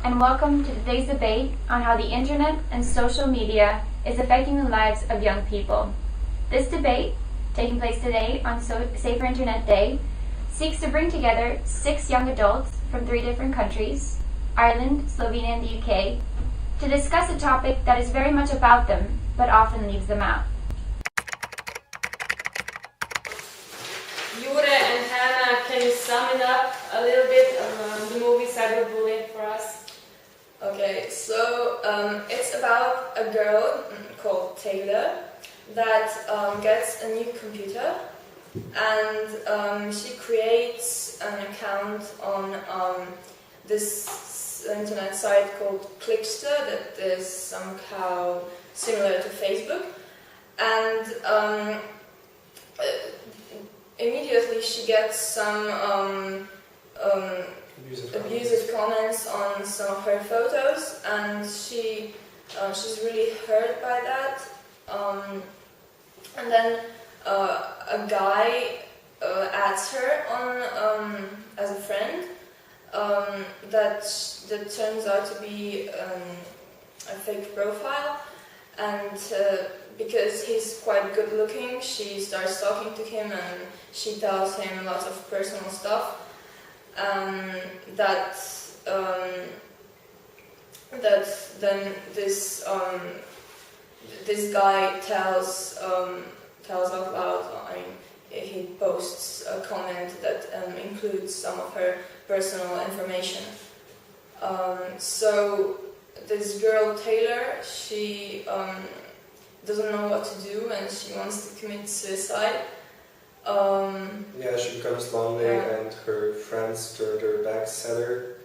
and welcome to today's debate on how the internet and social media is affecting the lives of young people. This debate, taking place today on Safer Internet Day, seeks to bring together 6 young adults from 3 different countries, Ireland, Slovenia, and the UK, to discuss a topic that is very much about them, but often leaves them out. Jure and Hannah, can you sum it up a little bit of the movie Cyberbully for us? Okay, so it's about a girl called Taylor that gets a new computer, and she creates an account on this internet site called Clickster that is somehow similar to Facebook, and immediately she gets some abusive comments on some of her photos, and she's really hurt by that. And then a guy adds her on as a friend. That turns out to be a fake profile, and because he's quite good looking, she starts talking to him, and she tells him lots of personal stuff. That then this guy tells out loud. I mean, he posts a comment that includes some of her personal information. So this girl Taylor, she doesn't know what to do, and she wants to commit suicide. She becomes lonely, and her friends turn their backs at her.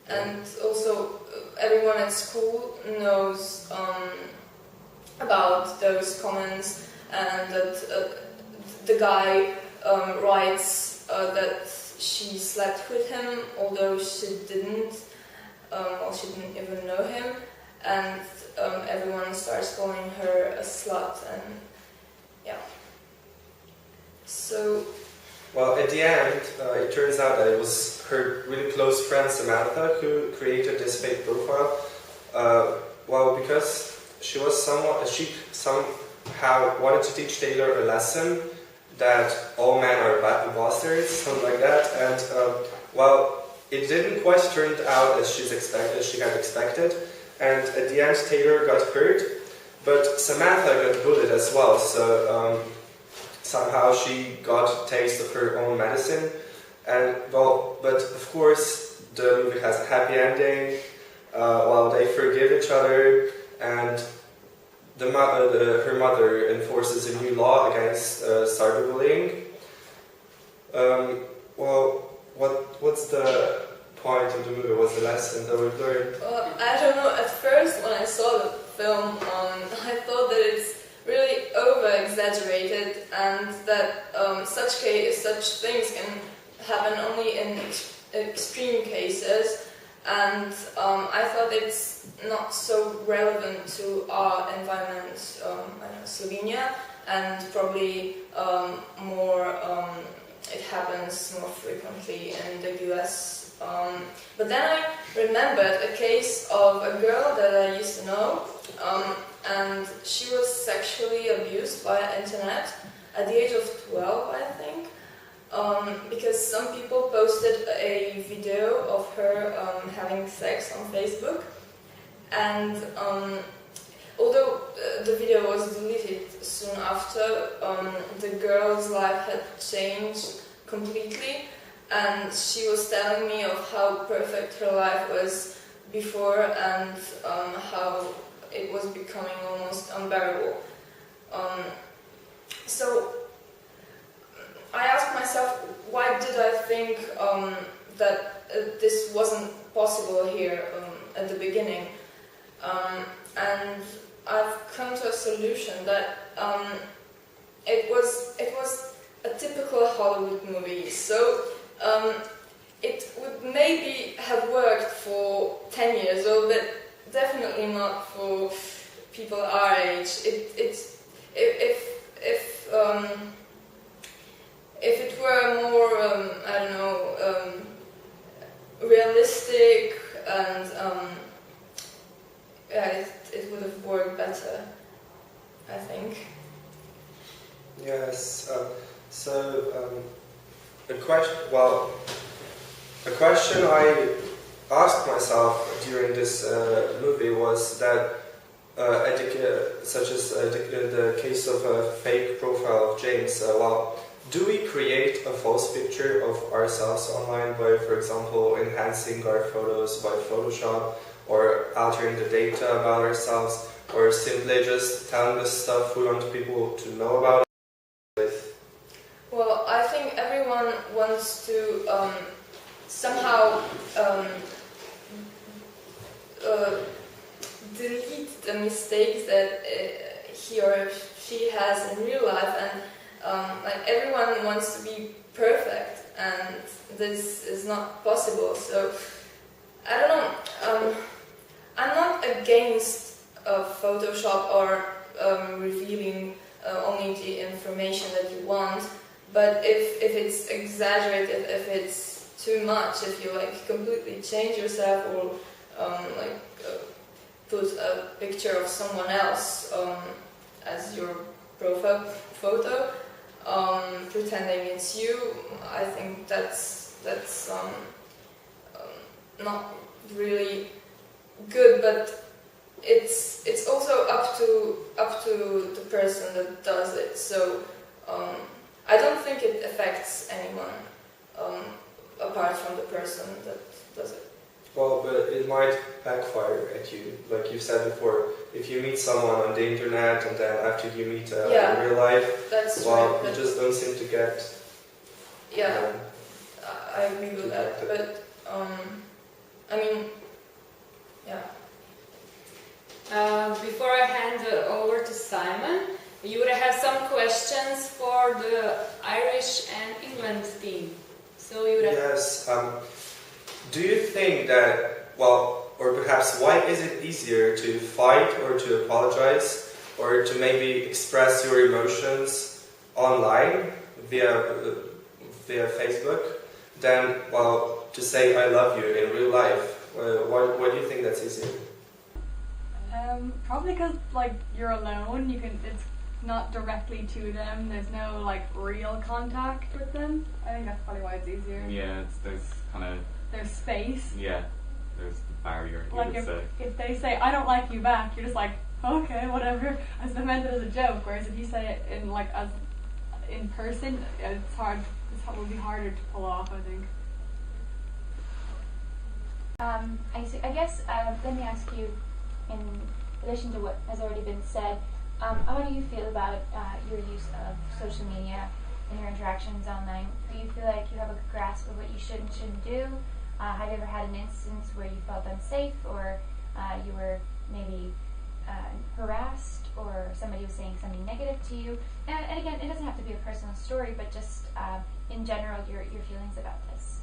And also, everyone at school knows about those comments, and that the guy writes that she slept with him, although she didn't, or she didn't even know him, and everyone starts calling her a slut, and yeah. So, well, at the end, it turns out that it was her really close friend Samantha who created this fake profile. Because she somehow wanted to teach Taylor a lesson that all men are bastards, something like that. And it didn't quite turn out as she had expected. And at the end, Taylor got hurt, but Samantha got bullied as well. So. Somehow she got a taste of her own medicine, but of course the movie has a happy ending. They forgive each other, and her mother enforces a new law against cyberbullying. What's the point of the movie? What's the lesson that we've learned? I don't know. At first, when I saw the film, I thought that it's really over-exaggerated, and that such things can happen only in extreme cases, and I thought it's not so relevant to our environment, Slovenia, and probably it happens more frequently in the US. But then I remembered a case of a girl that I used to know, and she was sexually abused via internet at the age of 12, I think, because some people posted a video of her having sex on Facebook, and although the video was deleted soon after, the girl's life had changed completely, and she was telling me of how perfect her life was before, and how it was becoming almost unbearable. So I asked myself, why did I think that this wasn't possible here at the beginning? And I've come to a solution that it was a typical Hollywood movie. So it would maybe have worked for 10 years old, but definitely not for people our age. If it were more, realistic and it would have worked better, I think. Yes. A question I asked myself during this movie was that, such as the case of a fake profile of James. Do we create a false picture of ourselves online by, for example, enhancing our photos by Photoshop, or altering the data about ourselves, or simply just telling the stuff we want people to know about us? Well, I think everyone wants to somehow delete the mistakes that he or she has in real life, and like everyone wants to be perfect, and this is not possible. So I don't know. I'm not against Photoshop or revealing only the information that you want, but if it's exaggerated, if it's too much, if you like completely change yourself, or put a picture of someone else as your profile photo, pretending it's you, I think that's not really good. But it's also up to the person that does it. So I don't think it affects anyone apart from the person that does it. Well, but it might backfire at you. Like you said before, if you meet someone on the internet and then after you meet in real life, that's well, right, you just don't seem to get... Yeah, I agree with that. But, I mean, yeah. Before I hand over to Simon, you would have some questions for the Irish and England team. So you would have... Yes. Do you think that, well, or perhaps why is it easier to fight or to apologize or to maybe express your emotions online via Facebook than, well, to say I love you in real life? Why do you think that's easier? Probably because like you're alone. It's not directly to them. There's no like real contact with them. I think that's probably why it's easier. Yeah, there's kind of... There's space. Yeah, there's the barrier. Like if they say I don't like you back, you're just like okay, whatever. As I meant it as a joke. Whereas if you say it in like as in person, it's hard. It would be harder to pull off, I think. I guess let me ask you, in addition to what has already been said, how do you feel about your use of social media and your interactions online? Do you feel like you have a grasp of what you should and shouldn't do? Have you ever had an instance where you felt unsafe, or you were maybe harassed, or somebody was saying something negative to you? And again, it doesn't have to be a personal story, but just in general, your feelings about this.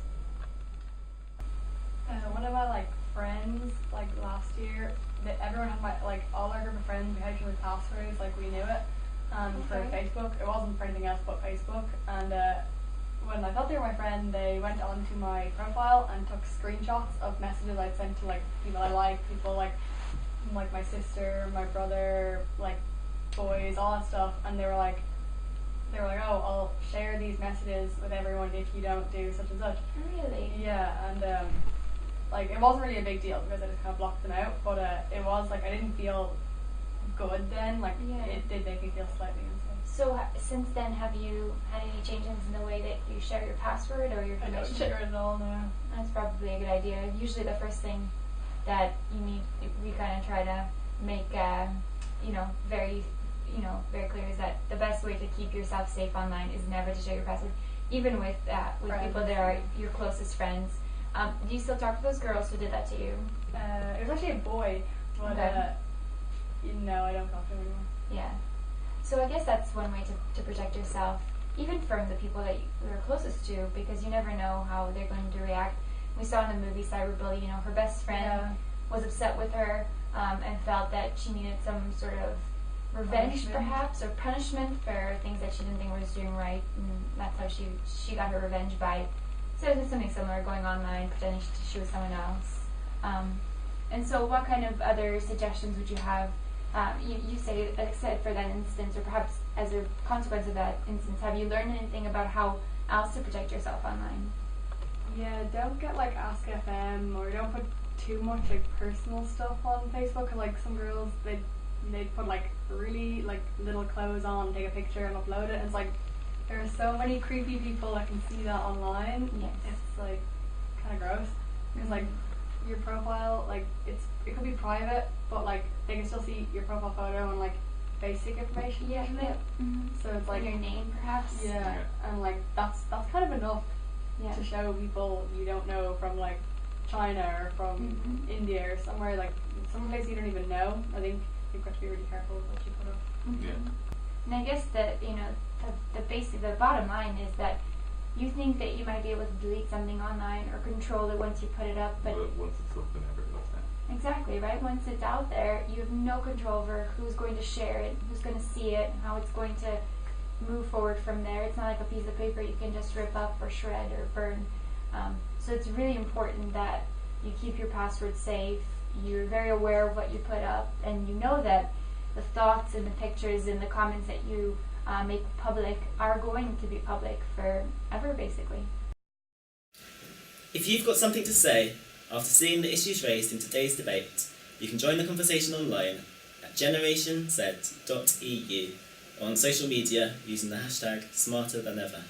One of my friends last year, everyone had all our group of friends, we had each other's passwords, we knew it. For Facebook. It wasn't for anything else but Facebook. And when I thought they were my friend, they went onto my profile and took screenshots of messages I'd sent to people I like, people like my sister, my brother, boys, all that stuff. And they were like, oh, I'll share these messages with everyone if you don't do such and such. Really? Yeah, and it wasn't really a big deal because I just kind of blocked them out. But it was I didn't feel good then. It did make me feel slightly unsafe. So since then, have you had any changes in the way that you share your password or your information? I don't share it at all now. That's probably a good idea. Usually the first thing that we kind of try to make very clear is that the best way to keep yourself safe online is never to share your password, even with people that are your closest friends. Do you still talk to those girls who did that to you? It was actually a boy, but no, I don't talk to him anymore. Yeah. So I guess that's one way to protect yourself, even from the people that you're closest to, because you never know how they're going to react. We saw in the movie Cyberbully, her best friend was upset with her and felt that she needed some sort of revenge, perhaps, or punishment for things that she didn't think was doing right, and that's how she got her revenge by. So there's something similar going on online, pretending she was someone else. And so what kind of other suggestions would you have? You say, except for that instance, or perhaps as a consequence of that instance, have you learned anything about how else to protect yourself online? Yeah, don't get like Ask FM, or don't put too much like personal stuff on Facebook. Cause like some girls, they put like really like little clothes on, take a picture and upload it. And it's like there are so many creepy people that can see that online. Yes. It's like kind of gross. Because like your profile, like it could be private, but like they can still see your profile photo and like basic information. Yeah. Mm-hmm. So it's Like like your name, perhaps. yeah, and like that's kind of enough Yeah. to show people you don't know from like China or from India or somewhere like some place you don't even know. I think you've got to be really careful with what you put up. Mm-hmm. Yeah. And I guess that the bottom line is that you think that you might be able to delete something online or control it once you put it up, but once it's up, it never goes down. exactly, right? Once it's out there, you have no control over who's going to share it, who's going to see it, how it's going to move forward from there. It's not like a piece of paper you can just rip up or shred or burn. So it's really important that you keep your password safe. You're very aware of what you put up, and you know that the thoughts and the pictures and the comments that you make public are going to be public forever, basically. If you've got something to say after seeing the issues raised in today's debate, you can join the conversation online at generationz.eu or on social media using the hashtag #SmarterThanEver.